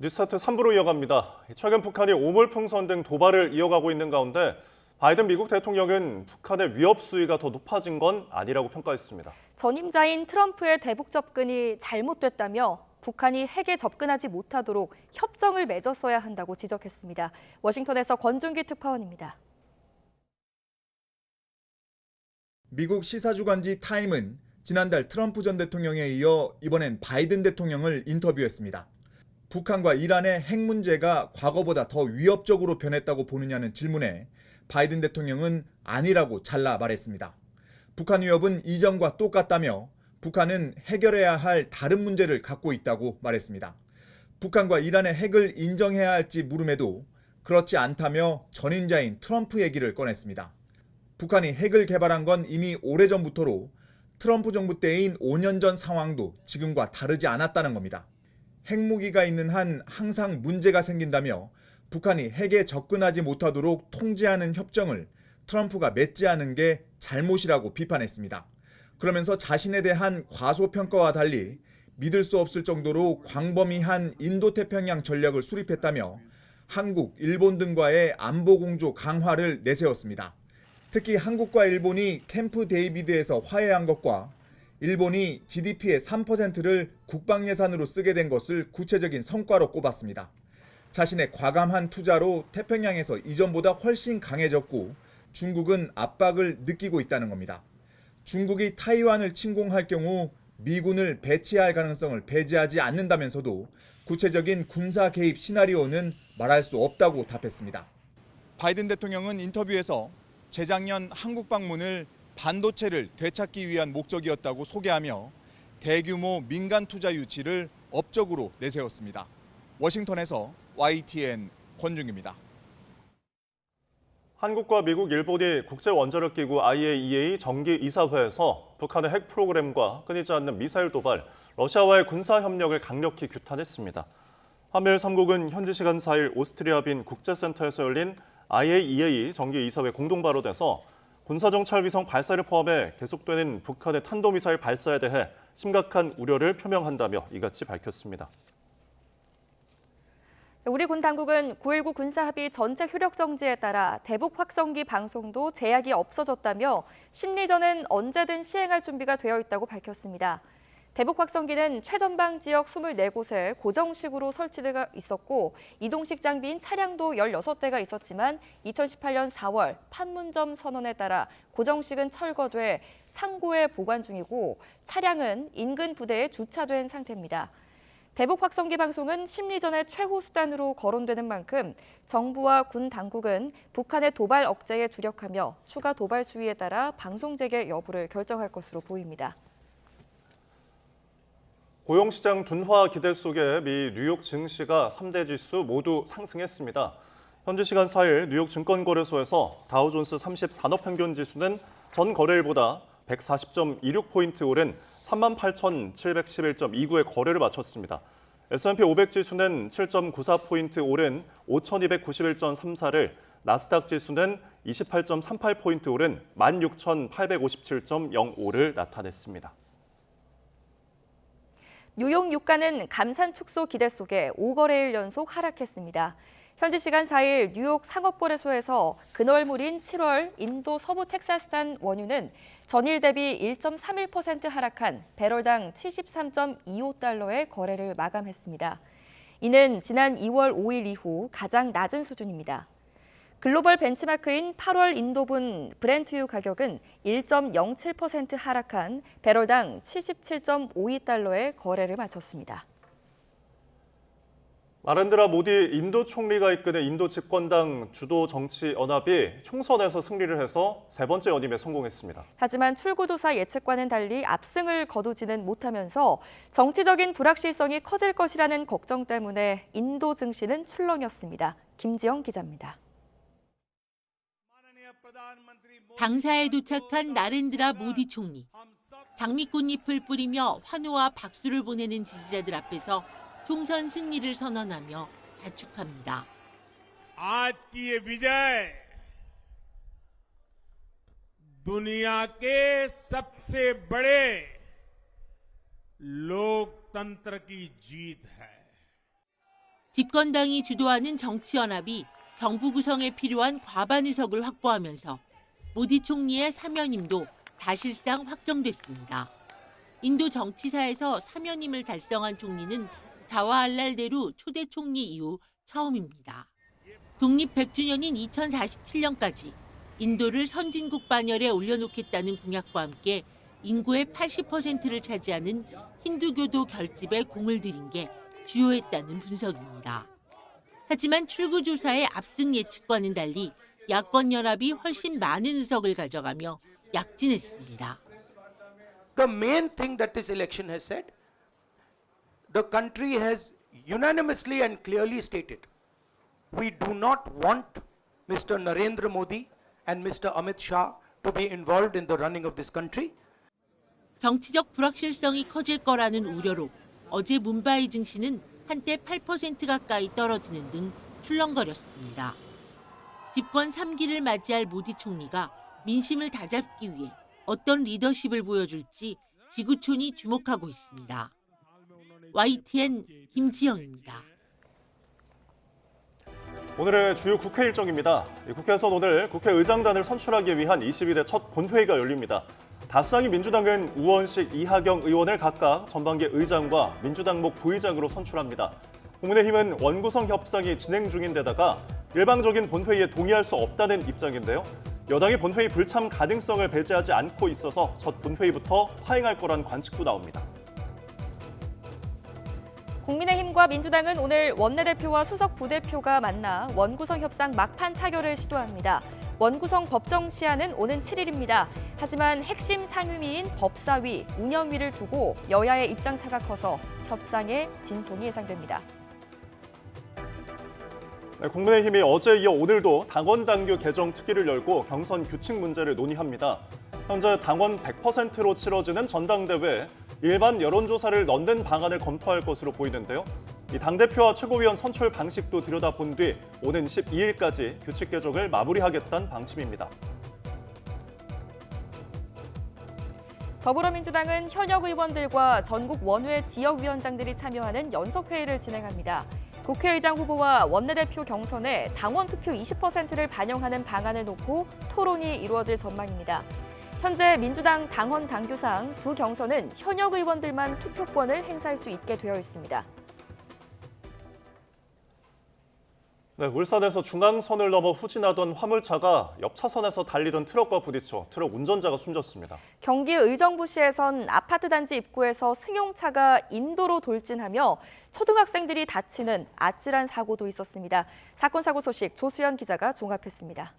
뉴스타트 3부로 이어갑니다. 최근 북한이 오물풍선 등 도발을 이어가고 있는 가운데 바이든 미국 대통령은 북한의 위협 수위가 더 높아진 건 아니라고 평가했습니다. 전임자인 트럼프의 대북 접근이 잘못됐다며 북한이 핵에 접근하지 못하도록 협정을 맺었어야 한다고 지적했습니다. 워싱턴에서 권준기 특파원입니다. 미국 시사주간지 타임은 지난달 트럼프 전 대통령에 이어 이번엔 바이든 대통령을 인터뷰했습니다. 북한과 이란의 핵 문제가 과거보다 더 위협적으로 변했다고 보느냐는 질문에 바이든 대통령은 아니라고 잘라 말했습니다. 북한 위협은 이전과 똑같다며 북한은 해결해야 할 다른 문제를 갖고 있다고 말했습니다. 북한과 이란의 핵을 인정해야 할지 물음에도 그렇지 않다며 전임자인 트럼프 얘기를 꺼냈습니다. 북한이 핵을 개발한 건 이미 오래전부터로 트럼프 정부 때인 5년 전 상황도 지금과 다르지 않았다는 겁니다. 핵무기가 있는 한 항상 문제가 생긴다며 북한이 핵에 접근하지 못하도록 통제하는 협정을 트럼프가 맺지 않은 게 잘못이라고 비판했습니다. 그러면서 자신에 대한 과소평가와 달리 믿을 수 없을 정도로 광범위한 인도태평양 전략을 수립했다며 한국, 일본 등과의 안보 공조 강화를 내세웠습니다. 특히 한국과 일본이 캠프 데이비드에서 화해한 것과 일본이 GDP의 3%를 국방 예산으로 쓰게 된 것을 구체적인 성과로 꼽았습니다. 자신의 과감한 투자로 태평양에서 이전보다 훨씬 강해졌고 중국은 압박을 느끼고 있다는 겁니다. 중국이 타이완을 침공할 경우 미군을 배치할 가능성을 배제하지 않는다면서도 구체적인 군사 개입 시나리오는 말할 수 없다고 답했습니다. 바이든 대통령은 인터뷰에서 재작년 한국 방문을 반도체를 되찾기 위한 목적이었다고 소개하며 대규모 민간 투자 유치를 업적으로 내세웠습니다. 워싱턴에서 YTN 권중입니다. 한국과 미국, 일본이 국제원자력기구 IAEA 정기이사회에서 북한의 핵 프로그램과 끊이지 않는 미사일 도발, 러시아와의 군사협력을 강력히 규탄했습니다. 한미일 3국은 현지 시간 4일 오스트리아 빈 국제센터에서 열린 IAEA 정기이사회 공동발언에서 군사정찰 위성 발사를 포함해 계속되는 북한의 탄도미사일 발사에 대해 심각한 우려를 표명한다며 이같이 밝혔습니다. 우리 군 당국은 9.19 군사합의 전체 효력 정지에 따라 대북 확성기 방송도 제약이 없어졌다며 심리전은 언제든 시행할 준비가 되어 있다고 밝혔습니다. 대북 확성기는 최전방 지역 24곳에 고정식으로 설치되어 있었고 이동식 장비인 차량도 16대가 있었지만 2018년 4월 판문점 선언에 따라 고정식은 철거돼 창고에 보관 중이고 차량은 인근 부대에 주차된 상태입니다. 대북 확성기 방송은 심리전의 최후 수단으로 거론되는 만큼 정부와 군 당국은 북한의 도발 억제에 주력하며 추가 도발 수위에 따라 방송 재개 여부를 결정할 것으로 보입니다. 고용시장 둔화 기대 속에 미 뉴욕 증시가 3대 지수 모두 상승했습니다. 현지 시간 4일 뉴욕 증권거래소에서 다우존스 30 산업평균지수는 전 거래일보다 140.26포인트 오른 38,711.29의 거래를 마쳤습니다. S&P 500 지수는 7.94포인트 오른 5,291.34를, 나스닥 지수는 28.38포인트 오른 16,857.05를 나타냈습니다. 뉴욕 유가는 감산 축소 기대 속에 5거래일 연속 하락했습니다. 현지 시간 4일 뉴욕 상업거래소에서 근월물인 7월 인도 서부 텍사스산 원유는 전일 대비 1.31% 하락한 배럴당 73.25달러의 거래를 마감했습니다. 이는 지난 2월 5일 이후 가장 낮은 수준입니다. 글로벌 벤치마크인 8월 인도분 브렌트유 가격은 1.07% 하락한 배럴당 77.52달러의 거래를 마쳤습니다. 나렌드라 모디 인도 총리가 이끄는 인도 집권당 주도 정치 연합이 총선에서 승리를 해서 세 번째 연임에 성공했습니다. 하지만 출구조사 예측과는 달리 압승을 거두지는 못하면서 정치적인 불확실성이 커질 것이라는 걱정 때문에 인도 증시는 출렁였습니다. 김지영 기자입니다. 당사에 도착한 나렌드라 모디 총리. 장미꽃잎을 뿌리며 환호와 박수를 보내는 지지자들 앞에서 총선 승리를 선언하며 자축합니다. आज की ये विजय दुनिया के सबसे बड़े लोकतंत्र की जीत है। 집권당이 주도하는 정치연합이 정부 구성에 필요한 과반 의석을 확보하면서 모디 총리의 사면임도 사실상 확정됐습니다. 인도 정치사에서 사면임을 달성한 총리는 자와할랄 네루 초대 총리 이후 처음입니다. 독립 100주년인 2047년까지 인도를 선진국 반열에 올려놓겠다는 공약과 함께 인구의 80%를 차지하는 힌두교도 결집에 공을 들인 게 주요했다는 분석입니다. 하지만 출구조사의 압승 예측과는 달리 야권 연합이 훨씬 많은 의석을 가져가며 약진했습니다. The main thing that this election has said, the country has unanimously and clearly stated, we do not want Mr. Narendra Modi and Mr. Amit Shah to be involved in the running of this country. 정치적 불확실성이 커질 거라는 우려로 어제 문바이 증시는 한때 8% 가까이 떨어지는 등 출렁거렸습니다. 집권 3기를 맞이할 모디 총리가 민심을 다잡기 위해 어떤 리더십을 보여줄지 지구촌이 주목하고 있습니다. YTN 김지영입니다. 오늘의 주요 국회 일정입니다. 국회에서는 오늘 국회의장단을 선출하기 위한 22대 첫 본회의가 열립니다. 다수당이 민주당은 우원식, 이하경 의원을 각각 전반기 의장과 민주당목 부의장으로 선출합니다. 국민의힘은 원구성 협상이 진행 중인 데다가 일방적인 본회의에 동의할 수 없다는 입장인데요. 여당이 본회의 불참 가능성을 배제하지 않고 있어서 첫 본회의부터 파행할 거란 관측도 나옵니다. 국민의힘과 민주당은 오늘 원내대표와 수석 부대표가 만나 원구성 협상 막판 타결을 시도합니다. 원구성 법정 시한은 오는 7일입니다. 하지만 핵심 상임위인 법사위, 운영위를 두고 여야의 입장차가 커서 협상에 진통이 예상됩니다. 네, 국민의힘이 어제 이어 오늘도 당원 당규 개정 특위를 열고 경선 규칙 문제를 논의합니다. 현재 당원 100%로 치러지는 전당대회에 일반 여론조사를 넣는 방안을 검토할 것으로 보이는데요. 이 당대표와 최고위원 선출 방식도 들여다본 뒤 오는 12일까지 규칙 개정을 마무리하겠다는 방침입니다. 더불어민주당은 현역 의원들과 전국 원외 지역위원장들이 참여하는 연석회의를 진행합니다. 국회의장 후보와 원내대표 경선에 당원 투표 20%를 반영하는 방안을 놓고 토론이 이루어질 전망입니다. 현재 민주당 당원 당규상 두 경선은 현역 의원들만 투표권을 행사할 수 있게 되어 있습니다. 네, 울산에서 중앙선을 넘어 후진하던 화물차가 옆 차선에서 달리던 트럭과 부딪혀 트럭 운전자가 숨졌습니다. 경기 의정부시에선 아파트 단지 입구에서 승용차가 인도로 돌진하며 초등학생들이 다치는 아찔한 사고도 있었습니다. 사건 사고 소식 조수연 기자가 종합했습니다.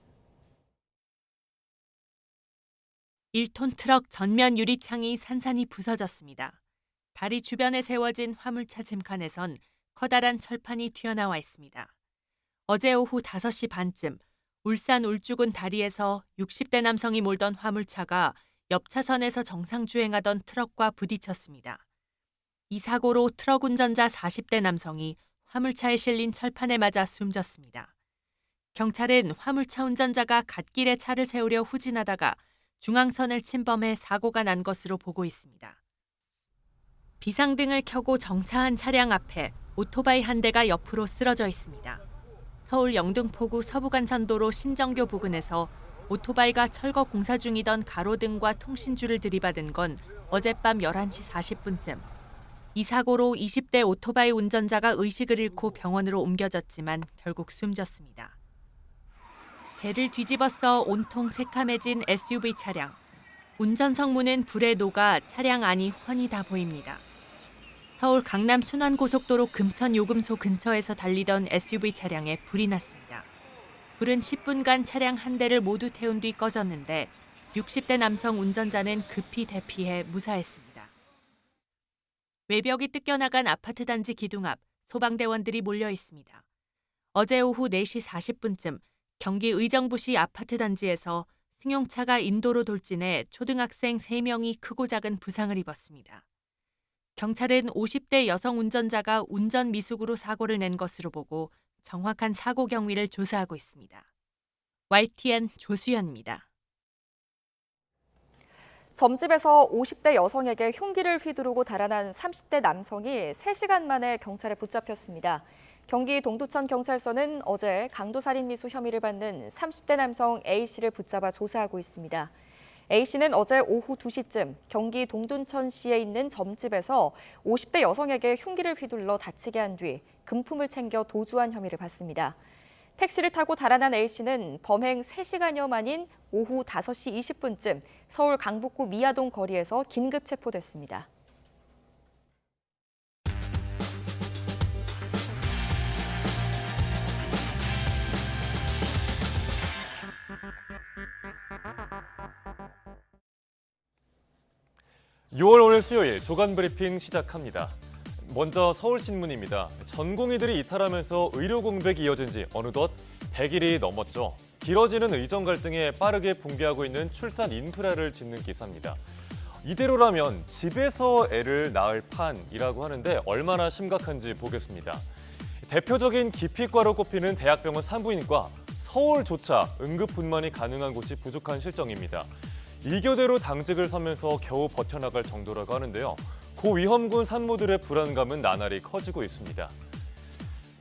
1톤 트럭 전면 유리창이 산산이 부서졌습니다. 다리 주변에 세워진 화물차 짐칸에선 커다란 철판이 튀어나와 있습니다. 어제 오후 5시 반쯤 울산 울주군 다리에서 60대 남성이 몰던 화물차가 옆 차선에서 정상 주행하던 트럭과 부딪혔습니다. 이 사고로 트럭 운전자 40대 남성이 화물차에 실린 철판에 맞아 숨졌습니다. 경찰은 화물차 운전자가 갓길에 차를 세우려 후진하다가 중앙선을 침범해 사고가 난 것으로 보고 있습니다. 비상등을 켜고 정차한 차량 앞에 오토바이 한 대가 옆으로 쓰러져 있습니다. 서울 영등포구 서부간선도로 신정교 부근에서 오토바이가 철거 공사 중이던 가로등과 통신줄을 들이받은 건 어젯밤 11시 40분쯤. 이 사고로 20대 오토바이 운전자가 의식을 잃고 병원으로 옮겨졌지만 결국 숨졌습니다. 재를 뒤집어써 온통 새카매진 SUV 차량. 운전석 문은 불에 녹아 차량 안이 훤히 다 보입니다. 서울 강남 순환고속도로 금천 요금소 근처에서 달리던 SUV 차량에 불이 났습니다. 불은 10분간 차량 한 대를 모두 태운 뒤 꺼졌는데 60대 남성 운전자는 급히 대피해 무사했습니다. 외벽이 뜯겨나간 아파트 단지 기둥 앞 소방대원들이 몰려 있습니다. 어제 오후 4시 40분쯤 경기 의정부시 아파트 단지에서 승용차가 인도로 돌진해 초등학생 3명이 크고 작은 부상을 입었습니다. 경찰은 50대 여성 운전자가 운전 미숙으로 사고를 낸 것으로 보고 정확한 사고 경위를 조사하고 있습니다. YTN 조수연입니다. 점집에서 50대 여성에게 흉기를 휘두르고 달아난 30대 남성이 3시간 만에 경찰에 붙잡혔습니다. 경기 동두천 경찰서는 어제 강도살인미수 혐의를 받는 30대 남성 A씨를 붙잡아 조사하고 있습니다. A씨는 어제 오후 2시쯤 경기 동두천시에 있는 점집에서 50대 여성에게 흉기를 휘둘러 다치게 한 뒤 금품을 챙겨 도주한 혐의를 받습니다. 택시를 타고 달아난 A씨는 범행 3시간여 만인 오후 5시 20분쯤 서울 강북구 미아동 거리에서 긴급 체포됐습니다. (6월 5일) 수요일 조간 브리핑 시작합니다. 먼저 서울신문입니다. 전공의들이 이탈하면서 의료 공백이 이어진 지 어느덧 100일이 넘었죠. 길어지는 의정 갈등에 빠르게 붕괴하고 있는 출산 인프라를 짚는 기사입니다. 이대로라면 집에서 애를 낳을 판이라고 하는데 얼마나 심각한지 보겠습니다. 대표적인 기피과로 꼽히는 대학병원 산부인과, 서울조차 응급분만이 가능한 곳이 부족한 실정입니다. 이교대로 당직을 서면서 겨우 버텨나갈 정도라고 하는데요. 고위험군 산모들의 불안감은 나날이 커지고 있습니다.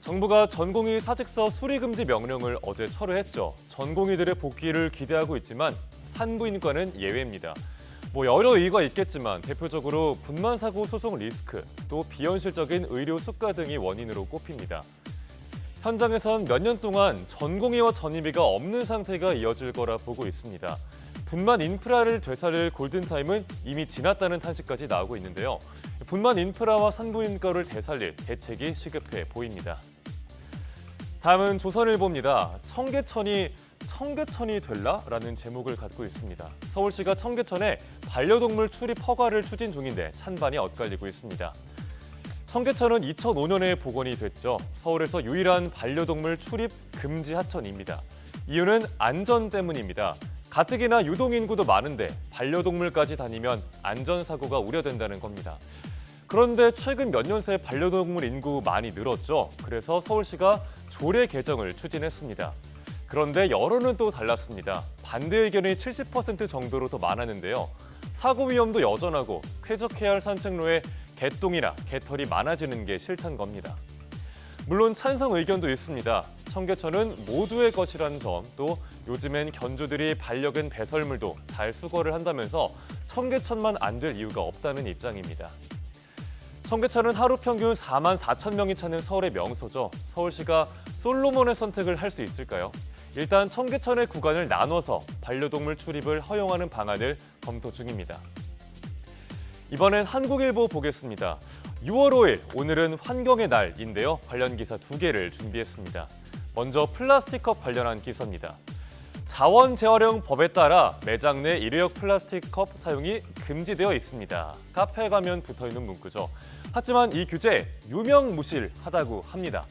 정부가 전공의 사직서 수리금지 명령을 어제 철회했죠. 전공의들의 복귀를 기대하고 있지만 산부인과는 예외입니다. 여러 이유가 있겠지만 대표적으로 분만사고 소송 리스크, 또 비현실적인 의료 수가 등이 원인으로 꼽힙니다. 현장에선 몇 년 동안 전공의와 전입의가 없는 상태가 이어질 거라 보고 있습니다. 분만 인프라를 되살릴 골든타임은 이미 지났다는 탄식까지 나오고 있는데요. 분만 인프라와 산부인과를 되살릴 대책이 시급해 보입니다. 다음은 조선일보입니다. 청계천이 될라? 라는 제목을 갖고 있습니다. 서울시가 청계천에 반려동물 출입 허가를 추진 중인데 찬반이 엇갈리고 있습니다. 청계천은 2005년에 복원이 됐죠. 서울에서 유일한 반려동물 출입 금지 하천입니다. 이유는 안전 때문입니다. 가뜩이나 유동인구도 많은데 반려동물까지 다니면 안전사고가 우려된다는 겁니다. 그런데 최근 몇 년 새 반려동물 인구 많이 늘었죠. 그래서 서울시가 조례 개정을 추진했습니다. 그런데 여론은 또 달랐습니다. 반대 의견이 70% 정도로 더 많았는데요. 사고 위험도 여전하고 쾌적해야 할 산책로에 개똥이나 개털이 많아지는 게 싫다는 겁니다. 물론 찬성 의견도 있습니다. 청계천은 모두의 것이라는 점, 또 요즘엔 견주들이 반려견 배설물도 잘 수거를 한다면서 청계천만 안 될 이유가 없다는 입장입니다. 청계천은 하루 평균 4만 4천 명이 찾는 서울의 명소죠. 서울시가 솔로몬의 선택을 할 수 있을까요? 일단 청계천의 구간을 나눠서 반려동물 출입을 허용하는 방안을 검토 중입니다. 이번엔 한국일보 보겠습니다. 6월 5일, 오늘은 환경의 날인데요. 관련 기사 2개를 준비했습니다. 먼저 플라스틱컵 관련한 기사입니다. 자원 재활용 법에 따라 매장 내 일회용 플라스틱 컵 사용이 금지되어 있습니다. 카페에 가면 붙어있는 문구죠. 하지만 이 규제 유명무실하다고 합니다.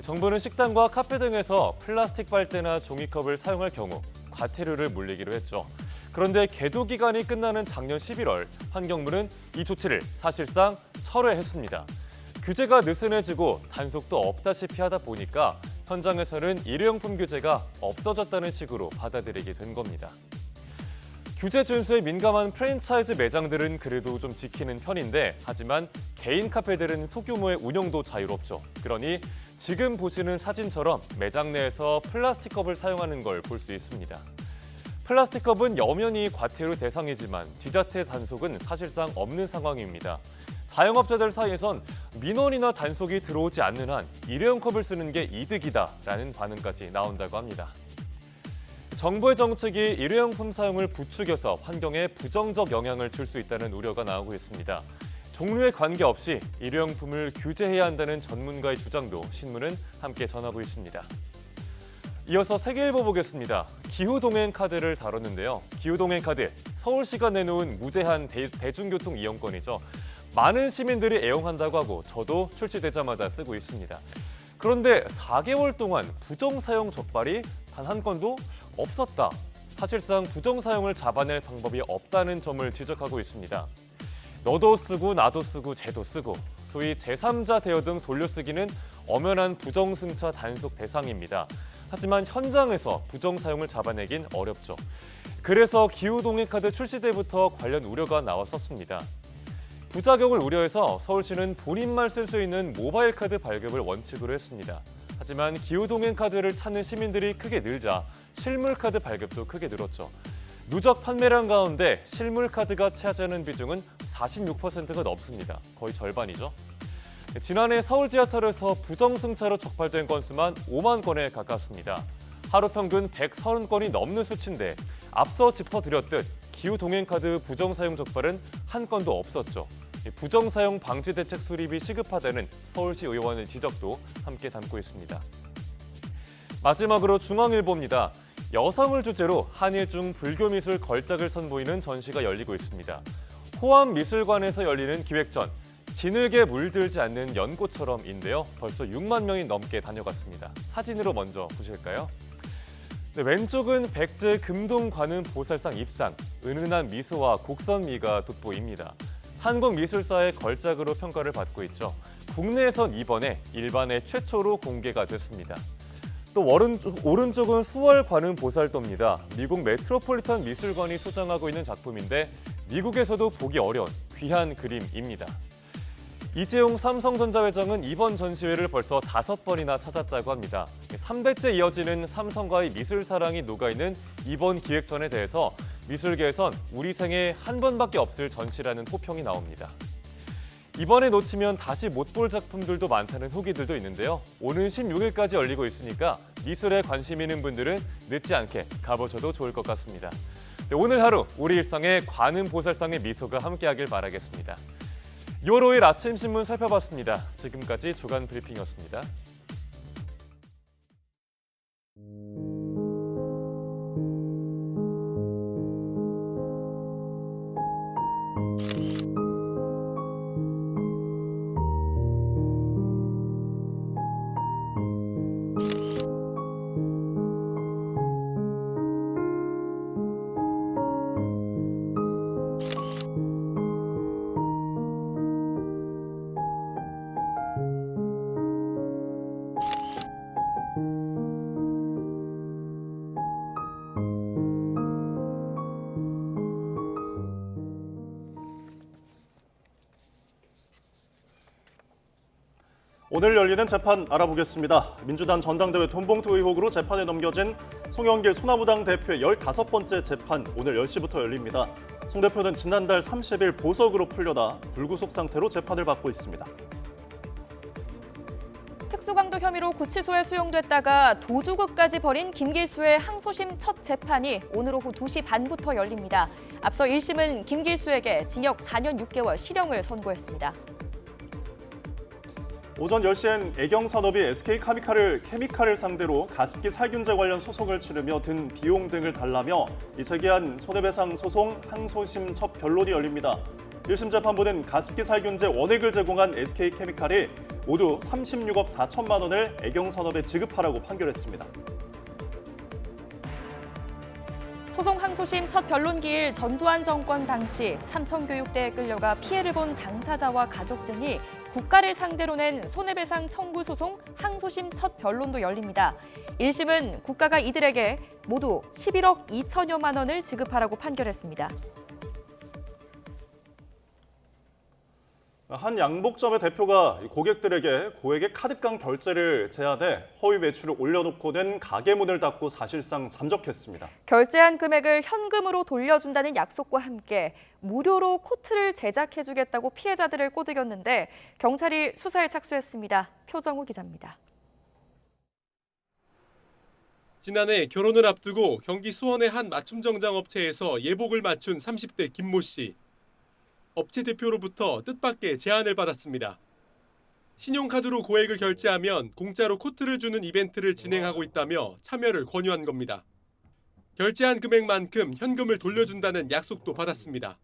정부는 식당과 카페 등에서 플라스틱 빨대나 종이컵을 사용할 경우 과태료를 물리기로 했죠. 그런데 계도 기간이 끝나는 작년 11월 환경부는 이 조치를 사실상 철회했습니다. 규제가 느슨해지고 단속도 없다시피 하다 보니까 현장에서는 일회용품 규제가 없어졌다는 식으로 받아들이게 된 겁니다. 규제 준수에 민감한 프랜차이즈 매장들은 그래도 좀 지키는 편인데, 하지만 개인 카페들은 소규모의 운영도 자유롭죠. 그러니 지금 보시는 사진처럼 매장 내에서 플라스틱 컵을 사용하는 걸 볼 수 있습니다. 플라스틱 컵은 엄연히 과태료 대상이지만 지자체 단속은 사실상 없는 상황입니다. 자영업자들 사이에선 민원이나 단속이 들어오지 않는 한 일회용 컵을 쓰는 게 이득이다라는 반응까지 나온다고 합니다. 정부의 정책이 일회용품 사용을 부추겨서 환경에 부정적 영향을 줄 수 있다는 우려가 나오고 있습니다. 종류에 관계없이 일회용품을 규제해야 한다는 전문가의 주장도 신문은 함께 전하고 있습니다. 이어서 세계일보 보겠습니다. 기후동행 카드를 다뤘는데요. 기후동행 카드, 서울시가 내놓은 무제한 대중교통 이용권이죠. 많은 시민들이 애용한다고 하고 저도 출시되자마자 쓰고 있습니다. 그런데 4개월 동안 부정사용 적발이 단 한 건도 없었다. 사실상 부정사용을 잡아낼 방법이 없다는 점을 지적하고 있습니다. 너도 쓰고 나도 쓰고 쟤도 쓰고, 소위 제3자 대여 등 돌려쓰기는 엄연한 부정승차 단속 대상입니다. 하지만 현장에서 부정사용을 잡아내긴 어렵죠. 그래서 기후동행카드 출시 때부터 관련 우려가 나왔었습니다. 부작용을 우려해서 서울시는 본인만 쓸 수 있는 모바일 카드 발급을 원칙으로 했습니다. 하지만 기후동행 카드를 찾는 시민들이 크게 늘자 실물 카드 발급도 크게 늘었죠. 누적 판매량 가운데 실물 카드가 차지하는 비중은 46%가 넘습니다. 거의 절반이죠. 지난해 서울 지하철에서 부정승차로 적발된 건수만 5만 건에 가깝습니다. 하루 평균 130건이 넘는 수치인데 앞서 짚어드렸듯 기후동행카드 부정사용 적발은 한 건도 없었죠. 부정사용 방지 대책 수립이 시급하다는 서울시 의원의 지적도 함께 담고 있습니다. 마지막으로 중앙일보입니다. 여성을 주제로 한일중 불교미술 걸작을 선보이는 전시가 열리고 있습니다. 호암미술관에서 열리는 기획전, 진흙에 물들지 않는 연꽃처럼인데요. 벌써 6만 명이 넘게 다녀갔습니다. 사진으로 먼저 보실까요? 네, 왼쪽은 백제 금동관음 보살상 입상, 은은한 미소와 곡선미가 돋보입니다. 한국미술사의 걸작으로 평가를 받고 있죠. 국내에선 이번에 일반에 최초로 공개가 됐습니다. 또 오른쪽은 수월 관음 보살도입니다. 미국 메트로폴리탄 미술관이 소장하고 있는 작품인데 미국에서도 보기 어려운 귀한 그림입니다. 이재용 삼성전자 회장은 이번 전시회를 벌써 5번이나 찾았다고 합니다. 3대째 이어지는 삼성과의 미술 사랑이 녹아있는 이번 기획전에 대해서 미술계에선 우리 생에 한 번밖에 없을 전시라는 호평이 나옵니다. 이번에 놓치면 다시 못 볼 작품들도 많다는 후기들도 있는데요. 오는 16일까지 열리고 있으니까 미술에 관심 있는 분들은 늦지 않게 가보셔도 좋을 것 같습니다. 네, 오늘 하루 우리 일상에 관음 보살상의 미소가 함께하길 바라겠습니다. 6월 5일 아침 신문 살펴봤습니다. 지금까지 주간 브리핑이었습니다. 오늘 열리는 재판 알아보겠습니다. 민주당 전당대회 돈봉투 의혹으로 재판에 넘겨진 송영길 소나무당 대표의 15번째 재판 오늘 10시부터 열립니다. 송 대표는 지난달 30일 보석으로 풀려나 불구속 상태로 재판을 받고 있습니다. 특수강도 혐의로 구치소에 수용됐다가 도주극까지 벌인 김길수의 항소심 첫 재판이 오늘 오후 2시 반부터 열립니다. 앞서 1심은 김길수에게 징역 4년 6개월 실형을 선고했습니다. 오전 10시엔 애경산업이 SK케미칼을 상대로 가습기 살균제 관련 소송을 치르며 든 비용 등을 달라며 제기한 손해배상 소송 항소심 첫 변론이 열립니다. 1심 재판부는 가습기 살균제 원액을 제공한 SK케미칼이 모두 36억 4천만 원을 애경산업에 지급하라고 판결했습니다. 소송 항소심 첫 변론 기일 전두환 정권 당시 삼천교육대에 끌려가 피해를 본 당사자와 가족 등이 국가를 상대로 낸 손해배상 청구 소송 항소심 첫 변론도 열립니다. 1심은 국가가 이들에게 모두 11억 2천여만 원을 지급하라고 판결했습니다. 한 양복점의 대표가 고객들에게 고액의 카드깡 결제를 제안해 허위 매출을 올려놓고 낸 가게 문을 닫고 사실상 잠적했습니다. 결제한 금액을 현금으로 돌려준다는 약속과 함께 무료로 코트를 제작해주겠다고 피해자들을 꼬드겼는데 경찰이 수사에 착수했습니다. 표정우 기자입니다. 지난해 결혼을 앞두고 경기 수원의 한 맞춤 정장 업체에서 예복을 맞춘 30대 김모 씨. 업체 대표로부터 뜻밖의 제안을 받았습니다. 신용카드로 고액을 결제하면 공짜로 코트를 주는 이벤트를 진행하고 있다며 참여를 권유한 겁니다. 결제한 금액만큼 현금을 돌려준다는 약속도 받았습니다.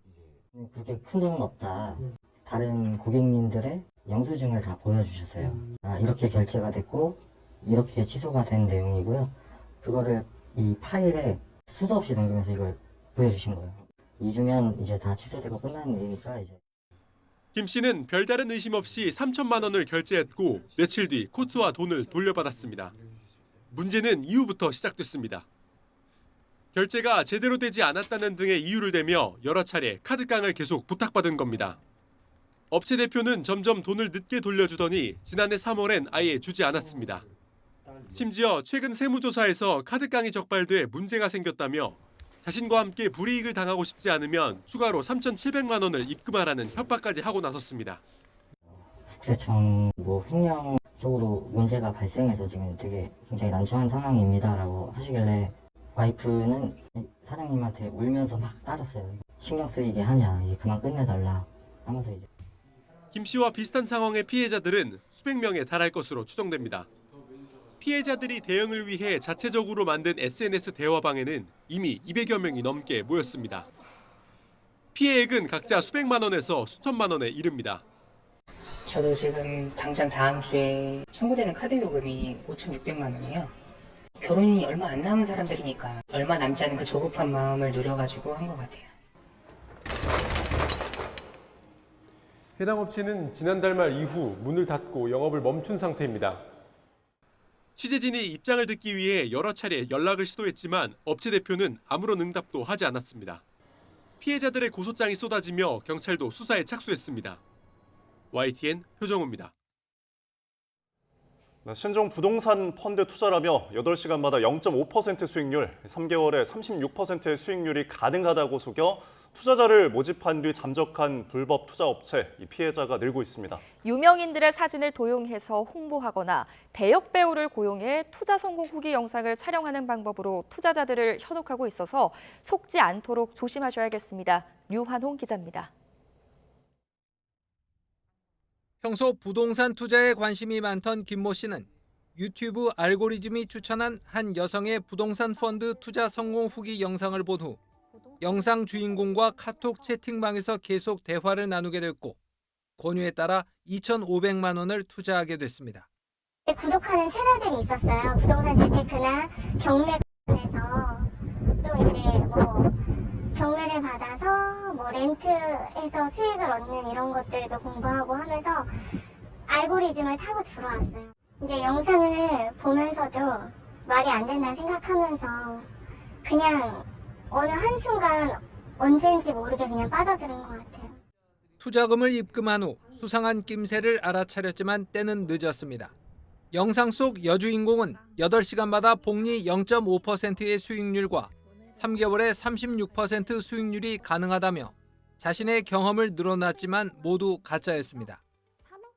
그렇게 큰 돈은 없다. 다른 고객님들의 영수증을 다 보여주셨어요. 이렇게 결제가 됐고 이렇게 취소가 된 내용이고요. 그거를 이 파일에 수도 없이 넘기면서 이걸 보여주신 거예요. 2주면 이제 다 취소되고 끝나는 일이니까 이제. 김 씨는 별다른 의심 없이 3천만 원을 결제했고 며칠 뒤 코트와 돈을 돌려받았습니다. 문제는 이후부터 시작됐습니다. 결제가 제대로 되지 않았다는 등의 이유를 대며 여러 차례 카드깡을 계속 부탁받은 겁니다. 업체 대표는 점점 돈을 늦게 돌려주더니 지난해 3월엔 아예 주지 않았습니다. 심지어 최근 세무조사에서 카드깡이 적발돼 문제가 생겼다며 자신과 함께 불이익을 당하고 싶지 않으면 추가로 3,700만 원을 입금하라는 협박까지 하고 나섰습니다. 국세청 횡령 쪽으로 문제가 발생해서 지금 되게 굉장히 난처한 상황입니다라고 하시길래 와이프는 사장님한테 울면서 막 따졌어요. 신경 쓰이게 하냐, 그만 끝내달라 하면서 이제. 김 씨와 비슷한 상황의 피해자들은 수백 명에 달할 것으로 추정됩니다. 피해자들이 대응을 위해 자체적으로 만든 SNS 대화방에는 이미 200여 명이 넘게 모였습니다. 피해액은 각자 수백만 원에서 수천만 원에 이릅니다. 저도 지금 당장 다음 주에 청구되는 카드 요금이 5,600만 원이에요. 결혼이 얼마 안 남은 사람들이니까 얼마 남지 않은 그 조급한 마음을 노려가지고 한 것 같아요. 해당 업체는 지난달 말 이후 문을 닫고 영업을 멈춘 상태입니다. 취재진이 입장을 듣기 위해 여러 차례 연락을 시도했지만 업체 대표는 아무런 응답도 하지 않았습니다. 피해자들의 고소장이 쏟아지며 경찰도 수사에 착수했습니다. YTN 표정우입니다. 신종 부동산 펀드 투자라며 8시간마다 0.5% 수익률, 3개월에 36%의 수익률이 가능하다고 속여 투자자를 모집한 뒤 잠적한 불법 투자업체, 피해자가 늘고 있습니다. 유명인들의 사진을 도용해서 홍보하거나 대역 배우를 고용해 투자 성공 후기 영상을 촬영하는 방법으로 투자자들을 현혹하고 있어서 속지 않도록 조심하셔야겠습니다. 류환홍 기자입니다. 평소 부동산 투자에 관심이 많던 김모 씨는 유튜브 알고리즘이 추천한 한 여성의 부동산 펀드 투자 성공 후기 영상을 본 후 영상 주인공과 카톡 채팅방에서 계속 대화를 나누게 됐고 권유에 따라 2,500만 원을 투자하게 됐습니다. 구독하는 채널들이 있었어요. 부동산 재테크나 경매에서 또 이제 경매를 받아서 렌트해서 수익을 얻는 이런 것들도 공부하고 하면서 알고리즘을 타고 들어왔어요. 이제 영상을 보면서도 말이 안 된다 생각하면서 그냥 어느 한순간 언제인지 모르게 그냥 빠져드는 것 같아요. 투자금을 입금한 후 수상한 낌새를 알아차렸지만 때는 늦었습니다. 영상 속 여주인공은 8시간마다 복리 0.5%의 수익률과 3개월에 36% 수익률이 가능하다며 자신의 경험을 늘어놨지만 모두 가짜였습니다.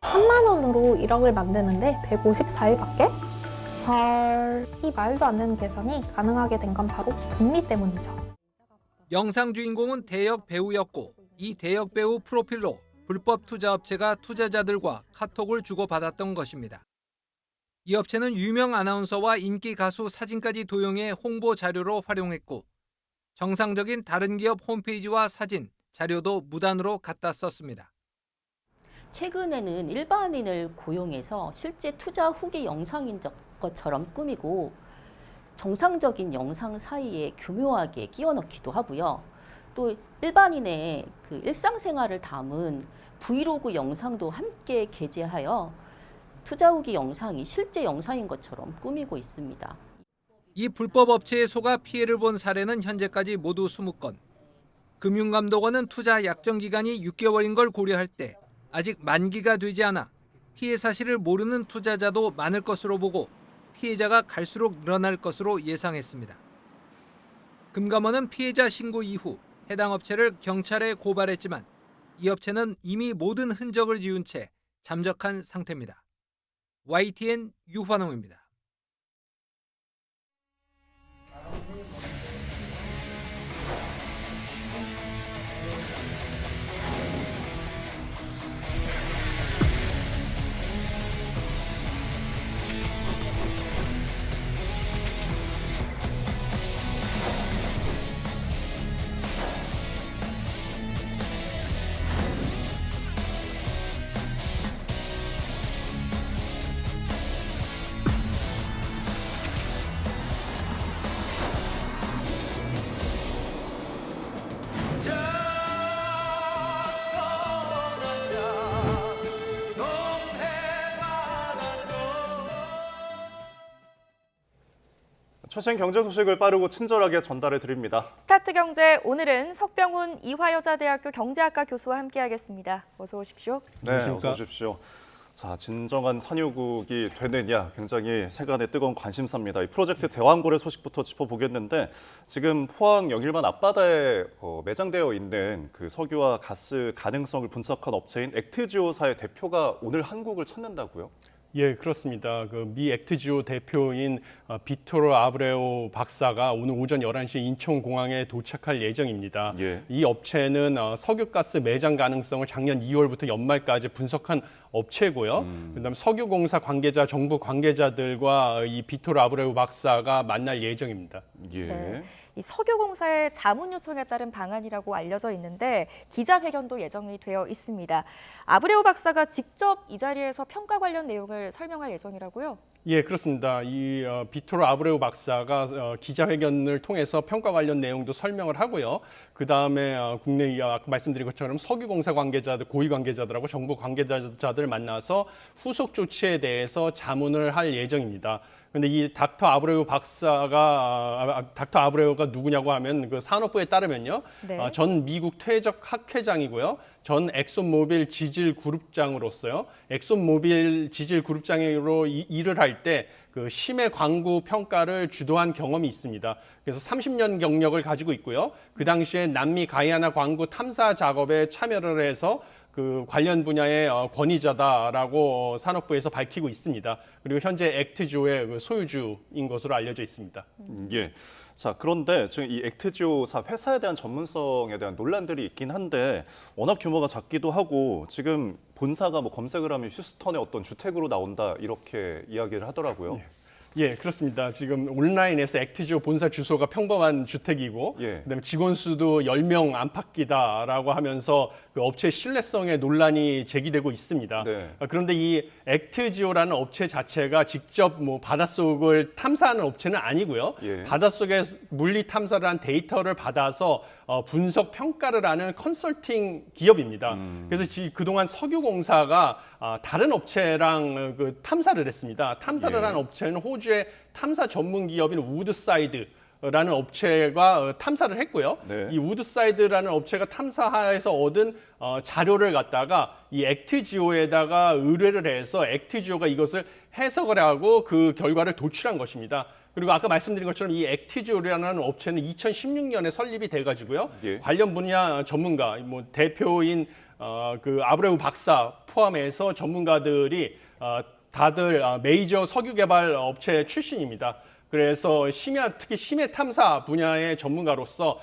3만 원으로 1억을 만드는데 154일밖에? 헐, 이 말도 안 되는 계산이 가능하게 된 건 바로 복리 때문이죠. 영상 주인공은 대역 배우였고 이 대역 배우 프로필로 불법 투자업체가 투자자들과 카톡을 주고받았던 것입니다. 이 업체는 유명 아나운서와 인기 가수 사진까지 도용해 홍보 자료로 활용했고 정상적인 다른 기업 홈페이지와 사진, 자료도 무단으로 갖다 썼습니다. 최근에는 일반인을 고용해서 실제 투자 후기 영상인 것처럼 꾸미고 정상적인 영상 사이에 교묘하게 끼워 넣기도 하고요. 또 일반인의 그 일상생활을 담은 브이로그 영상도 함께 게재하여 투자 후기 영상이 실제 영상인 것처럼 꾸미고 있습니다. 이 불법 업체에 속아 피해를 본 사례는 현재까지 모두 20건. 금융감독원은 투자 약정 기간이 6개월인 걸 고려할 때 아직 만기가 되지 않아 피해 사실을 모르는 투자자도 많을 것으로 보고 피해자가 갈수록 늘어날 것으로 예상했습니다. 금감원은 피해자 신고 이후 해당 업체를 경찰에 고발했지만 이 업체는 이미 모든 흔적을 지운 채 잠적한 상태입니다. YTN 유환홍입니다. 최신 경제 소식을 빠르고 친절하게 전달해 드립니다. 스타트 경제 오늘은 석병훈 이화여자대학교 경제학과 교수와 함께하겠습니다. 어서 오십시오. 네, 어서 오십시오. 자, 진정한 산유국이 되느냐 굉장히 세간의 뜨거운 관심사입니다. 이 프로젝트 대왕고래 소식부터 짚어보겠는데 지금 포항 영일만 앞바다에 매장되어 있는 그 석유와 가스 가능성을 분석한 업체인 액트지오사의 대표가 오늘 한국을 찾는다고요? 예, 그렇습니다. 그 미 액트지오 대표인 비토르 아브레오 박사가 오늘 오전 11시 인천공항에 도착할 예정입니다. 예. 이 업체는 석유가스 매장 가능성을 작년 2월부터 연말까지 분석한 업체고요. 그다음에 석유공사 관계자, 정부 관계자들과 이 비토르 아브레오 박사가 만날 예정입니다. 예. 네, 이 석유공사의 자문 요청에 따른 방안이라고 알려져 있는데 기자회견도 예정이 되어 있습니다. 아브레오 박사가 직접 이 자리에서 평가 관련 내용을 설명할 예정이라고요? 예, 그렇습니다. 이 비토르 아브레오 박사가 기자회견을 통해서 평가 관련 내용도 설명을 하고요. 그다음에 국내 아까 말씀드린 것처럼 석유공사 관계자들, 고위 관계자들하고 정부 관계자들 만나서 후속 조치에 대해서 자문을 할 예정입니다. 근데 이 닥터 아브레오가 누구냐고 하면 그 산업부에 따르면요. 네. 전 미국 퇴적 학회장이고요. 전 엑손모빌 지질 그룹장으로서요. 엑손모빌 지질 그룹장으로 일을 할 때 그 심해 광구 평가를 주도한 경험이 있습니다. 그래서 30년 경력을 가지고 있고요. 그 당시에 남미 가이아나 광구 탐사 작업에 참여를 해서 그 관련 분야의 권위자다라고 산업부에서 밝히고 있습니다. 그리고 현재 액트지오의 소유주인 것으로 알려져 있습니다. 예. 자, 그런데 지금 이 액트지오사 회사에 대한 전문성에 대한 논란들이 있긴 한데 워낙 규모가 작기도 하고 지금 본사가 뭐 검색을 하면 휴스턴의 어떤 주택으로 나온다 이렇게 이야기를 하더라고요. 예, 그렇습니다. 지금 온라인에서 액트지오 본사 주소가 평범한 주택이고 예. 그다음에 직원 수도 10명 안팎이다라고 하면서 그 업체 신뢰성에 논란이 제기되고 있습니다. 네. 그런데 이 액트지오라는 업체 자체가 직접 뭐 바닷속을 탐사하는 업체는 아니고요. 예. 바닷속에 물리 탐사를 한 데이터를 받아서 분석 평가를 하는 컨설팅 기업입니다. 그래서 그동안 석유공사가 다른 업체랑 그 탐사를 했습니다. 탐사를 예. 한 업체는 호주의 탐사 전문 기업인 우드사이드라는 업체가 탐사를 했고요. 네. 이 우드사이드라는 업체가 탐사해서 얻은 자료를 갖다가 이 액트지오에다가 의뢰를 해서 액트지오가 이것을 해석을 하고 그 결과를 도출한 것입니다. 그리고 아까 말씀드린 것처럼 이 액트지오라는 업체는 2016년에 설립이 돼가지고요. 예. 관련 분야 전문가, 뭐 대표인 그 아브레우 박사 포함해서 전문가들이 다들 메이저 석유 개발 업체 출신입니다. 그래서 특히 심해 탐사 분야의 전문가로서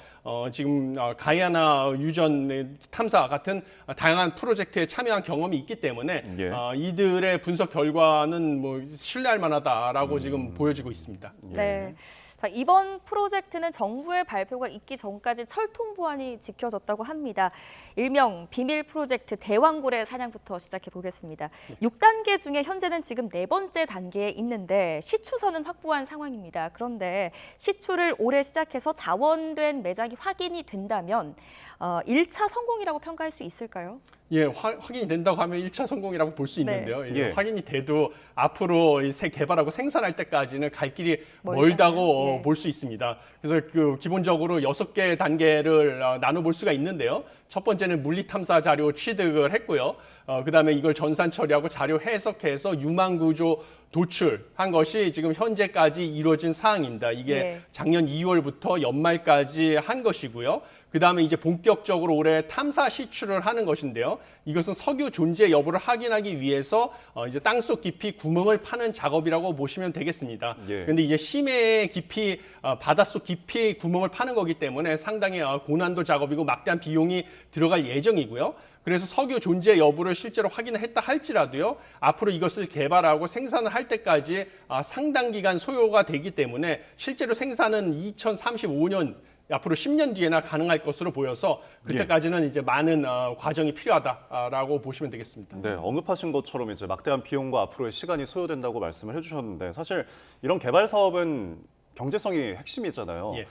지금 가이아나 유전 탐사 같은 다양한 프로젝트에 참여한 경험이 있기 때문에 예. 이들의 분석 결과는 뭐 신뢰할 만하다라고 지금 보여지고 있습니다. 네. 자, 이번 프로젝트는 정부의 발표가 있기 전까지 철통 보안이 지켜졌다고 합니다. 일명 비밀 프로젝트 대왕고래 사냥부터 시작해 보겠습니다. 6단계 중에 현재는 지금 4번째 단계에 있는데 시추선은 확보한 상황입니다. 그런데 시추를 올해 시작해서 자원된 매장이 확인이 된다면 1차 성공이라고 평가할 수 있을까요? 예, 확인이 된다고 하면 1차 성공이라고 볼 수 있는데요. 예. 확인이 돼도 앞으로 개발하고 생산할 때까지는 갈 길이 멀잖아요. 멀다고 예. 볼 수 있습니다. 그래서 그 기본적으로 6개 단계를 나눠볼 수가 있는데요. 첫 번째는 물리 탐사 자료 취득을 했고요. 그다음에 이걸 전산 처리하고 자료 해석해서 유망 구조 도출한 것이 지금 현재까지 이루어진 사항입니다. 이게 예. 작년 2월부터 연말까지 한 것이고요. 그다음에 이제 본격적으로 올해 탐사 시추를 하는 것인데요. 이것은 석유 존재 여부를 확인하기 위해서 이제 땅속 깊이 구멍을 파는 작업이라고 보시면 되겠습니다. 예. 그런데 이제 심해 깊이 바닷속 깊이 구멍을 파는 거기 때문에 상당히 고난도 작업이고 막대한 비용이 들어갈 예정이고요. 그래서 석유 존재 여부를 실제로 확인을 했다 할지라도요. 앞으로 이것을 개발하고 생산을 할 때까지 상당 기간 소요가 되기 때문에 실제로 생산은 2035년 앞으로 10년 뒤에나 가능할 것으로 보여서 그때까지는 이제 많은 과정이 필요하다라고 보시면 되겠습니다. 네, 언급하신 것처럼 이제 막대한 비용과 앞으로의 시간이 소요된다고 말씀을 해주셨는데 사실 이런 개발 사업은 경제성이 핵심이잖아요. 예.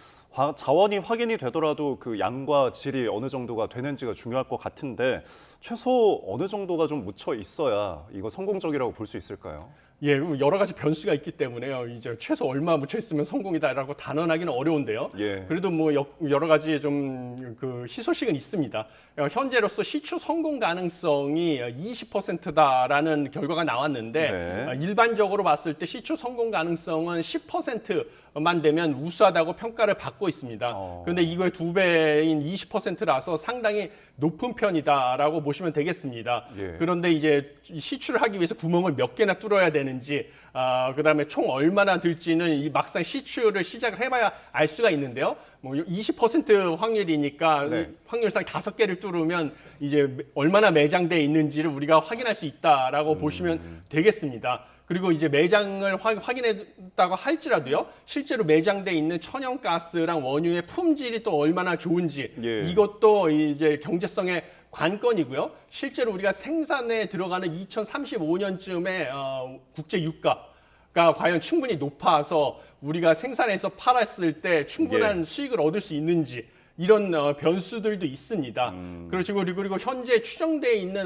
자원이 확인이 되더라도 그 양과 질이 어느 정도가 되는지가 중요할 것 같은데 최소 어느 정도가 좀 묻혀 있어야 이거 성공적이라고 볼 수 있을까요? 예, 여러 가지 변수가 있기 때문에요. 이제 최소 얼마 묻혀 있으면 성공이다라고 단언하기는 어려운데요. 예. 그래도 뭐 여러 가지 좀 그 희소식은 있습니다. 현재로서 시추 성공 가능성이 20%다라는 결과가 나왔는데 네. 일반적으로 봤을 때 시추 성공 가능성은 10%만 되면 우수하다고 평가를 받고 있습니다. 그런데 이거의 2배인 20%라서 상당히 높은 편이다라고 보시면 되겠습니다. 예. 그런데 이제 시추를 하기 위해서 구멍을 몇 개나 뚫어야 되는지, 그다음에 총 얼마나 들지는 이 막상 시추를 시작을 해봐야 알 수가 있는데요. 뭐 20% 확률이니까 네. 확률상 5개를 뚫으면 이제 얼마나 매장돼 있는지를 우리가 확인할 수 있다라고 보시면 되겠습니다. 그리고 이제 매장을 확인했다고 할지라도요, 실제로 매장돼 있는 천연가스랑 원유의 품질이 또 얼마나 좋은지, 예. 이것도 이제 경제성의 관건이고요. 실제로 우리가 생산에 들어가는 2035년쯤에 국제 유가가 과연 충분히 높아서 우리가 생산해서 팔았을 때 충분한 수익을 얻을 수 있는지, 이런 변수들도 있습니다. 그리고 현재 추정되어 있는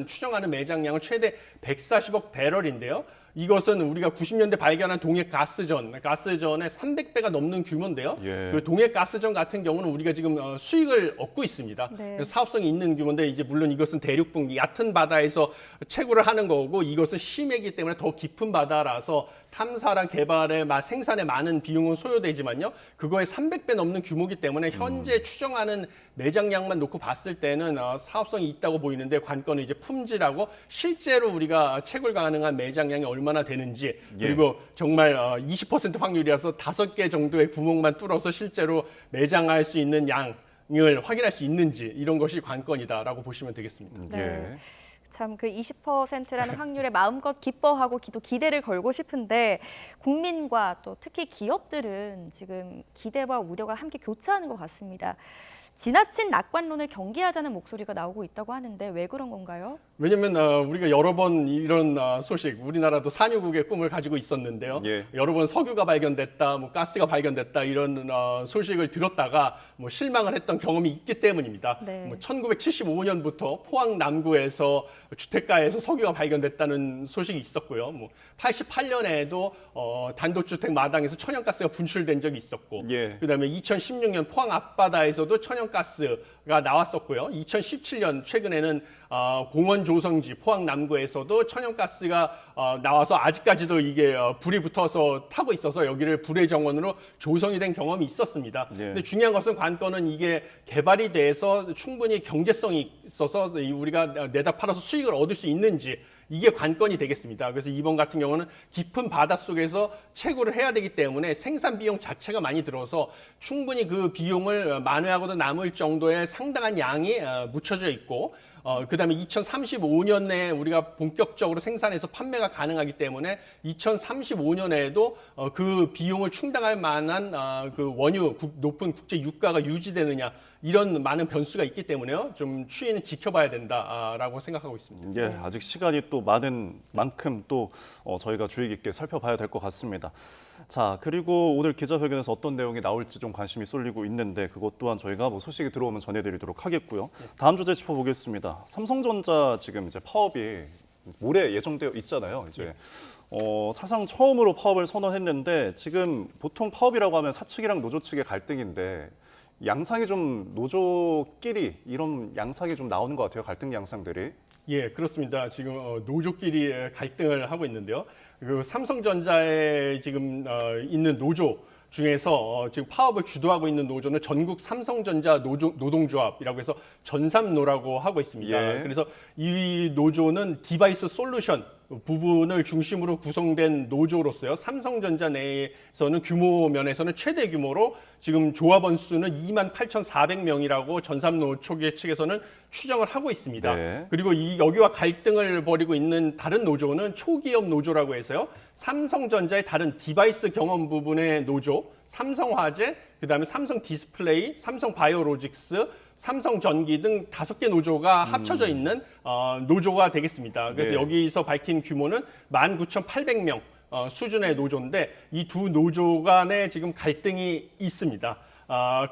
추정하는 매장량은 최대 140억 배럴인데요. 이것은 우리가 90년대 발견한 동해 가스전의 300배가 넘는 규모인데요. 예. 그 동해 가스전 같은 경우는 우리가 지금 수익을 얻고 있습니다. 네. 그래서 사업성이 있는 규모인데, 이제 물론 이것은 대륙붕 얕은 바다에서 채굴을 하는 거고, 이것은 심해이기 때문에 더 깊은 바다라서 탐사랑 개발에 생산에 많은 비용은 소요되지만요, 그거의 300배 넘는 규모이기 때문에 현재 추정하는 매장량만 놓고 봤을 때는 사업성이 있다고 보이는데, 관건은 이제 품질하고 실제로 우리가 채굴 가능한 매장량이 얼마나 되는지, 그리고 정말 20% 확률이라서 5개 정도의 구멍만 뚫어서 실제로 매장할 수 있는 양을 확인할 수 있는지, 이런 것이 관건이다라고 보시면 되겠습니다. 네. 참 그 20%라는 확률에 마음껏 기뻐하고 또 기대를 걸고 싶은데, 국민과 또 특히 기업들은 지금 기대와 우려가 함께 교차하는 것 같습니다. 지나친 낙관론을 경계하자는 목소리가 나오고 있다고 하는데 왜 그런 건가요? 왜냐면 우리가 여러 번 이런 소식, 우리나라도 산유국의 꿈을 가지고 있었는데요. 예. 여러 번 석유가 발견됐다, 뭐 가스가 발견됐다, 이런 소식을 들었다가 뭐 실망을 했던 경험이 있기 때문입니다. 네. 뭐 1975년부터 포항 남구에서 주택가에서 석유가 발견됐다는 소식이 있었고요. 뭐 88년에도 단독주택 마당에서 천연가스가 분출된 적이 있었고, 예. 그다음에 2016년 포항 앞바다에서도 천연가스가 나왔었고요. 2017년 최근에는 공원 조성지 포항 남구에서도 천연가스가 나와서 아직까지도 이게 불이 붙어서 타고 있어서 여기를 불의 정원으로 조성이 된 경험이 있었습니다. 근데 중요한 것은, 관건은 이게 개발이 돼서 충분히 경제성이 있어서 우리가 내다 팔아서 수익을 얻을 수 있는지, 이게 관건이 되겠습니다. 그래서 이번 같은 경우는 깊은 바닷속에서 채굴을 해야 되기 때문에 생산 비용 자체가 많이 들어서 충분히 그 비용을 만회하고도 남을 정도의 상당한 양이 묻혀져 있고, 그다음에 2035년에 우리가 본격적으로 생산해서 판매가 가능하기 때문에 2035년에도 그 비용을 충당할 만한 그 원유 높은 국제 유가가 유지되느냐, 이런 많은 변수가 있기 때문에요. 좀 추이는 지켜봐야 된다라고 생각하고 있습니다. 예, 아직 시간이 또 많은 만큼 또 저희가 주의 깊게 살펴봐야 될 것 같습니다. 자, 그리고 오늘 기자회견에서 어떤 내용이 나올지 좀 관심이 쏠리고 있는데, 그것 또한 저희가 뭐 소식이 들어오면 전해드리도록 하겠고요. 다음 주제 짚어보겠습니다. 삼성전자 지금 이제 파업이 올해 예정되어 있잖아요. 이제 사상 처음으로 파업을 선언했는데, 지금 보통 파업이라고 하면 사측이랑 노조 측의 갈등인데, 양상이 좀 노조끼리 이런 양상이 좀 나오는 것 같아요. 갈등 양상들이. 예, 그렇습니다. 지금 노조끼리 갈등을 하고 있는데요. 그 삼성전자에 지금 있는 노조 중에서 지금 파업을 주도하고 있는 노조는 전국 삼성전자 노동조합이라고 해서 전삼노라고 하고 있습니다. 예. 그래서 이 노조는 디바이스 솔루션 부분을 중심으로 구성된 노조로서요, 삼성전자 내에서는 규모 면에서는 최대 규모로 지금 조합원 수는 28,400명이라고 전삼노 초기 측에서는 추정을 하고 있습니다. 네. 그리고 여기와 갈등을 벌이고 있는 다른 노조는 초기업 노조라고 해서요, 삼성전자의 다른 디바이스 경험 부분의 노조, 삼성화재, 그다음에 삼성 디스플레이, 삼성 바이오로직스, 삼성전기 등 5개 노조가 합쳐져 있는 노조가 되겠습니다. 그래서 네. 여기서 밝힌 규모는 19,800명 수준의 노조인데, 이 두 노조 간에 지금 갈등이 있습니다.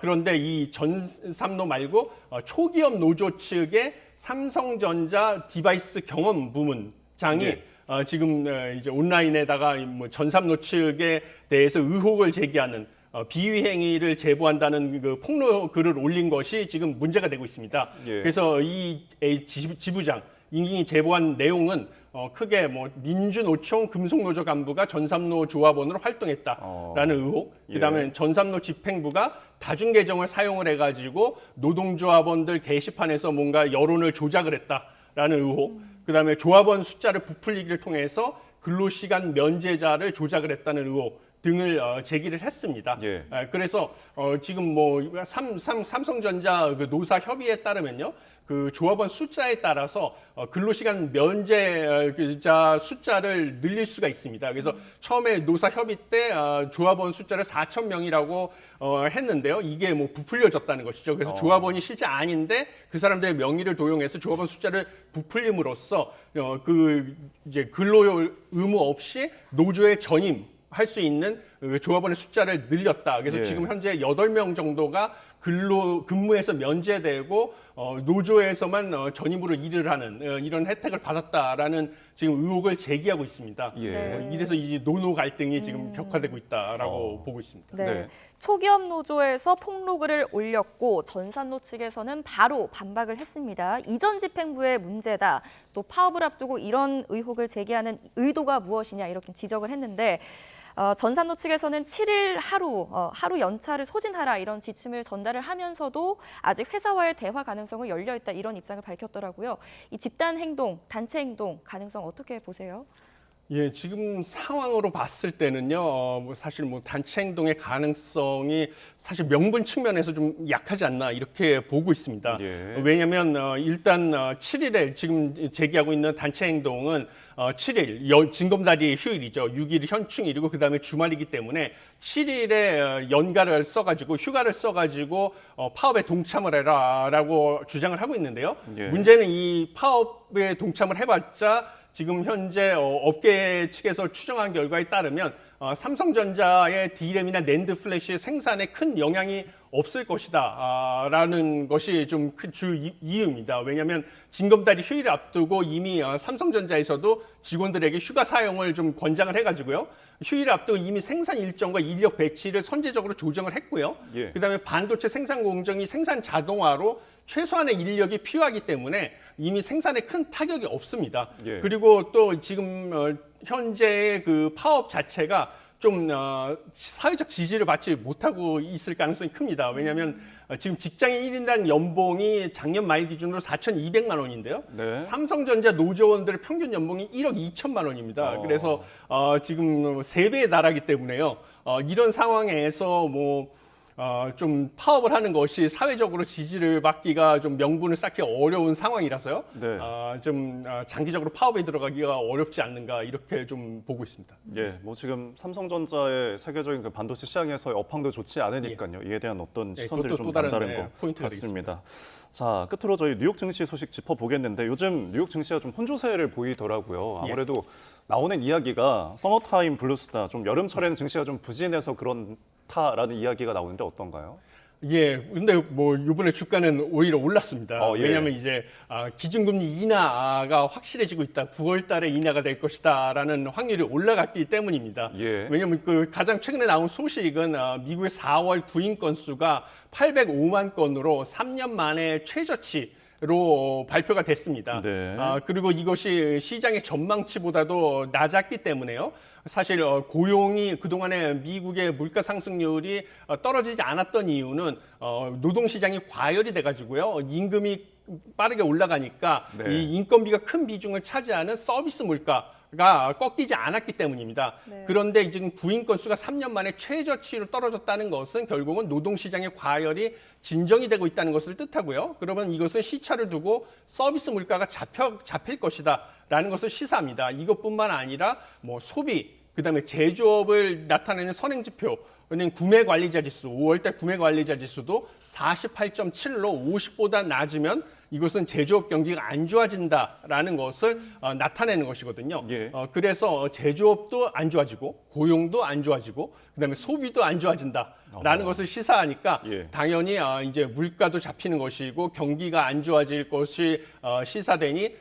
그런데 이 전삼노 말고 초기업 노조 측의 삼성전자 디바이스 경험 부문장이 지금 이제 온라인에다가 뭐 전삼로 측에 대해서 의혹을 제기하는 비위 행위를 제보한다는 그 폭로 글을 올린 것이 지금 문제가 되고 있습니다. 예. 그래서 이 지부장 이 제보한 내용은 크게 뭐 민주노총 금속노조 간부가 전삼로 조합원으로 활동했다라는 의혹, 그다음에 전삼로 집행부가 다중계정을 사용을 해가지고 노동조합원들 게시판에서 뭔가 여론을 조작을 했다라는 의혹, 그다음에 조합원 숫자를 부풀리기를 통해서 근로시간 면제자를 조작을 했다는 의혹 등을 제기를 했습니다. 예. 그래서 지금 뭐 삼성전자 그 노사 협의에 따르면요, 그 조합원 숫자에 따라서 근로시간 면제자 숫자를 늘릴 수가 있습니다. 그래서 처음에 노사 협의 때 조합원 숫자를 4,000명이라고 했는데요. 이게 뭐 부풀려졌다는 것이죠. 그래서 조합원이 실제 아닌데 그 사람들의 명의를 도용해서 조합원 숫자를 부풀림으로써 그 이제 근로 의무 없이 노조에 전임 할 수 있는 조합원의 숫자를 늘렸다. 그래서 지금 현재 8명 정도가 근무에서 면제되고 노조에서만 전임으로 일을 하는 이런 혜택을 받았다라는 지금 의혹을 제기하고 있습니다. 이래서 이 노노 갈등이 지금 격화되고 있다라고 보고 있습니다. 네. 초기업 노조에서 폭로글을 올렸고 전산노 측에서는 바로 반박을 했습니다. 이전 집행부의 문제다. 또 파업을 앞두고 이런 의혹을 제기하는 의도가 무엇이냐 이렇게 지적을 했는데 전산노 측에서는 7일 하루 연차를 소진하라 이런 지침을 전달을 하면서도 아직 회사와의 대화 가능성은 열려있다 이런 입장을 밝혔더라고요. 이 집단 행동, 단체 행동 가능성 어떻게 보세요? 예, 지금 상황으로 봤을 때는요, 뭐 사실 뭐 단체 행동의 가능성이 사실 명분 측면에서 좀 약하지 않나 이렇게 보고 있습니다. 왜냐하면 일단 7일에 지금 제기하고 있는 단체 행동은 7일 징검다리 휴일이죠. 6일이 현충일이고 그 다음에 주말이기 때문에 7일에 연가를 써가지고 휴가를 써가지고 파업에 동참을 해라라고 주장을 하고 있는데요. 문제는 이 파업에 동참을 해봤자 지금 현재 업계 측에서 추정한 결과에 따르면 삼성전자의 D램이나 낸드 플래시 생산에 큰 영향이 없을 것이다 라는 것이 좀 큰 주 이유입니다. 왜냐하면 징검다리 휴일을 앞두고 이미 삼성전자에서도 직원들에게 휴가 사용을 좀 권장을 해가지고요. 휴일을 앞두고 이미 생산 일정과 인력 배치를 선제적으로 조정을 했고요. 그다음에 반도체 생산 공정이 생산 자동화로 최소한의 인력이 필요하기 때문에 이미 생산에 큰 타격이 없습니다. 그리고 또 지금 현재의 그 파업 자체가 좀 사회적 지지를 받지 못하고 있을 가능성이 큽니다. 왜냐하면 지금 직장인 1인당 연봉이 작년 말 기준으로 4,200만 원인데요. 삼성전자 노조원들의 평균 연봉이 1억 2천만 원입니다. 그래서 지금 3배에 달하기 때문에요. 이런 상황에서 좀 파업을 하는 것이 사회적으로 지지를 받기가 좀 명분을 쌓기 어려운 상황이라서요. 좀 장기적으로 파업에 들어가기가 어렵지 않는가 이렇게 좀 보고 있습니다. 뭐 지금 삼성전자의 세계적인 그 반도체 시장에서의 업황도 좋지 않으니까요. 이에 대한 어떤 시선들이 좀 남다른 것 같습니다. 자, 끝으로 저희 뉴욕 증시 소식 짚어보겠는데 요즘 뉴욕 증시가 좀 혼조세를 보이더라고요. 아무래도 나오는 이야기가 서머타임 블루스다. 좀 여름철에는 증시가 좀 부진해서 그렇다라는 이야기가 나오는데 어떤가요? 근데 뭐 이번에 주가는 오히려 올랐습니다. 왜냐하면 이제 기준금리 인하가 확실해지고 있다. 9월 달에 인하가 될 것이다라는 확률이 올라갔기 때문입니다. 왜냐하면 그 가장 최근에 나온 소식은 미국의 4월 구인 건수가 805만 건으로 3년 만에 최저치로 발표가 됐습니다. 그리고 이것이 시장의 전망치보다도 낮았기 때문에요. 사실 고용이 그동안에 미국의 물가 상승률이 떨어지지 않았던 이유는 노동시장이 과열이 돼가지고요. 임금이 빠르게 올라가니까 이 인건비가 큰 비중을 차지하는 서비스 물가가 꺾이지 않았기 때문입니다. 그런데 지금 구인 건수가 3년 만에 최저치로 떨어졌다는 것은 결국은 노동시장의 과열이 진정이 되고 있다는 것을 뜻하고요. 그러면 이것은 시차를 두고 서비스 물가가 잡힐 것이다라는 것을 시사합니다. 이것뿐만 아니라 뭐 소비, 그다음에 제조업을 나타내는 선행지표는 구매관리자 지수, 5월달 구매관리자 지수도 48.7로 50보다 낮으면 이것은 제조업 경기가 안 좋아진다라는 것을 나타내는 것이거든요. 예. 그래서 제조업도 안 좋아지고 고용도 안 좋아지고 그다음에 소비도 안 좋아진다라는 것을 시사하니까 예. 당연히 이제 물가도 잡히는 것이고 경기가 안 좋아질 것이 시사되니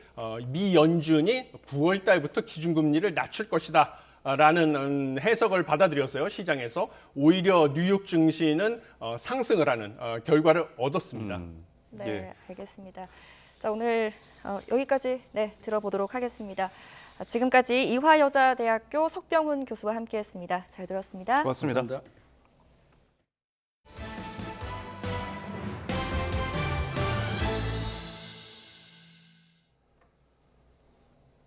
미 연준이 9월 달부터 기준금리를 낮출 것이다. 라는 해석을 받아들였어요. 시장에서. 오히려 뉴욕 증시는 상승을 하는 결과를 얻었습니다. 네, 예. 알겠습니다. 자, 오늘 여기까지 들어보도록 하겠습니다. 지금까지 이화여자대학교 석병훈 교수와 함께했습니다. 잘 들었습니다. 고맙습니다. 감사합니다.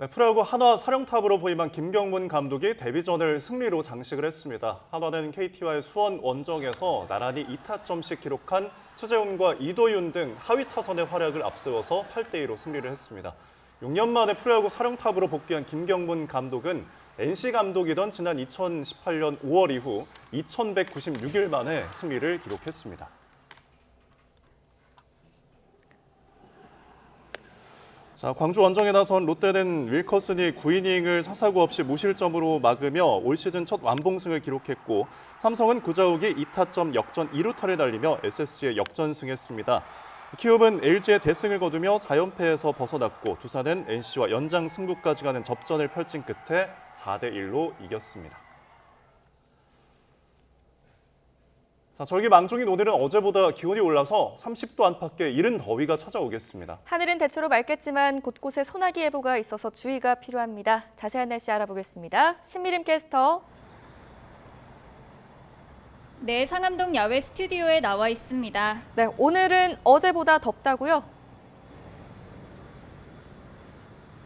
네, 프로야구 한화 사령탑으로 부임한 김경문 감독이 데뷔전을 승리로 장식을 했습니다. 한화는 KT와의 수원 원정에서 나란히 2타점씩 기록한 추재훈과 이도윤 등 하위 타선의 활약을 앞세워서 8대2로 승리를 했습니다. 6년 만에 프로야구 사령탑으로 복귀한 김경문 감독은 NC 감독이던 지난 2018년 5월 이후 2196일 만에 승리를 기록했습니다. 자, 광주 원정에 나선 롯데는 윌커슨이 9이닝을 사사구 없이 무실점으로 막으며 올 시즌 첫 완봉승을 기록했고 삼성은 구자욱이 2타점 역전 2루타를 날리며 SSG에 역전승했습니다. 키움은 LG의 대승을 거두며 4연패에서 벗어났고 두산은 NC와 연장 승부까지 가는 접전을 펼친 끝에 4대1로 이겼습니다. 자, 절기망종인 오늘은 어제보다 기온이 올라서 30도 안팎의 이른 더위가 찾아오겠습니다. 하늘은 대체로 맑겠지만 곳곳에 소나기 예보가 있어서 주의가 필요합니다. 자세한 날씨 알아보겠습니다. 신미림 캐스터. 네, 상암동 야외 스튜디오에 나와 있습니다. 네, 오늘은 어제보다 덥다고요?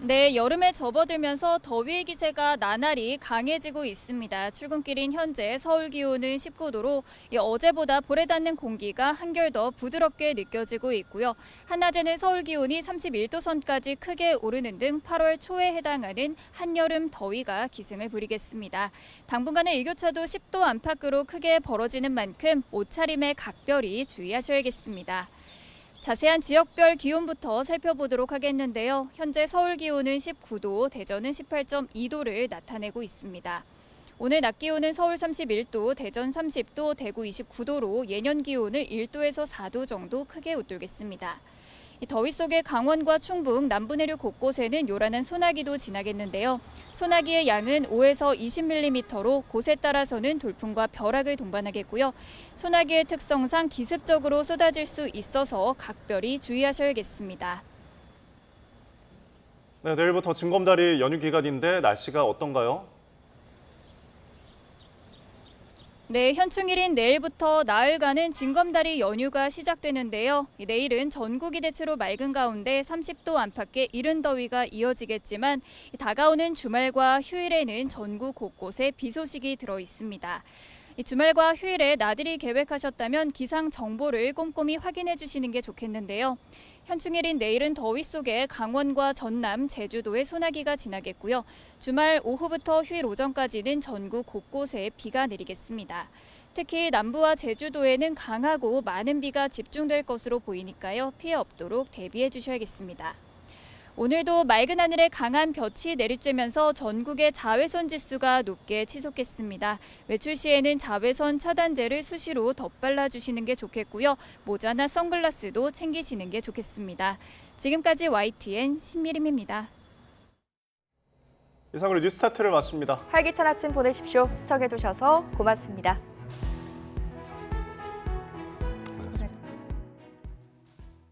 네, 여름에 접어들면서 더위의 기세가 나날이 강해지고 있습니다. 출근길인 현재 서울 기온은 19도로 어제보다 볼에 닿는 공기가 한결 더 부드럽게 느껴지고 있고요. 한낮에는 서울 기온이 31도 선까지 크게 오르는 등 8월 초에 해당하는 한여름 더위가 기승을 부리겠습니다. 당분간은 일교차도 10도 안팎으로 크게 벌어지는 만큼 옷차림에 각별히 주의하셔야겠습니다. 자세한 지역별 기온부터 살펴보도록 하겠는데요. 현재 서울 기온은 19도, 대전은 18.2도를 나타내고 있습니다. 오늘 낮 기온은 서울 31도, 대전 30도, 대구 29도로 예년 기온을 1도에서 4도 정도 크게 웃돌겠습니다. 이 더위 속에 강원과 충북, 남부 내륙 곳곳에는 요란한 소나기도 지나겠는데요. 소나기의 양은 5에서 20mm로 곳에 따라서는 돌풍과 벼락을 동반하겠고요. 소나기의 특성상 기습적으로 쏟아질 수 있어서 각별히 주의하셔야겠습니다. 네, 내일부터 징검다리 연휴 기간인데 날씨가 어떤가요? 네, 현충일인 내일부터 나흘간은 징검다리 연휴가 시작되는데요. 내일은 전국이 대체로 맑은 가운데 30도 안팎의 이른 더위가 이어지겠지만 다가오는 주말과 휴일에는 전국 곳곳에 비 소식이 들어 있습니다. 주말과 휴일에 나들이 계획하셨다면 기상 정보를 꼼꼼히 확인해 주시는 게 좋겠는데요. 현충일인 내일은 더위 속에 강원과 전남, 제주도에 소나기가 지나겠고요. 주말 오후부터 휴일 오전까지는 전국 곳곳에 비가 내리겠습니다. 특히 남부와 제주도에는 강하고 많은 비가 집중될 것으로 보이니까요. 피해 없도록 대비해 주셔야겠습니다. 오늘도 맑은 하늘에 강한 볕이 내리쬐면서 전국의 자외선 지수가 높게 치솟겠습니다. 외출 시에는 자외선 차단제를 수시로 덧발라 주시는 게 좋겠고요. 모자나 선글라스도 챙기시는 게 좋겠습니다. 지금까지 YTN 신미림입니다. 이상으로 뉴스타트를 마칩니다. 활기찬 아침 보내십시오. 시청해주셔서 고맙습니다.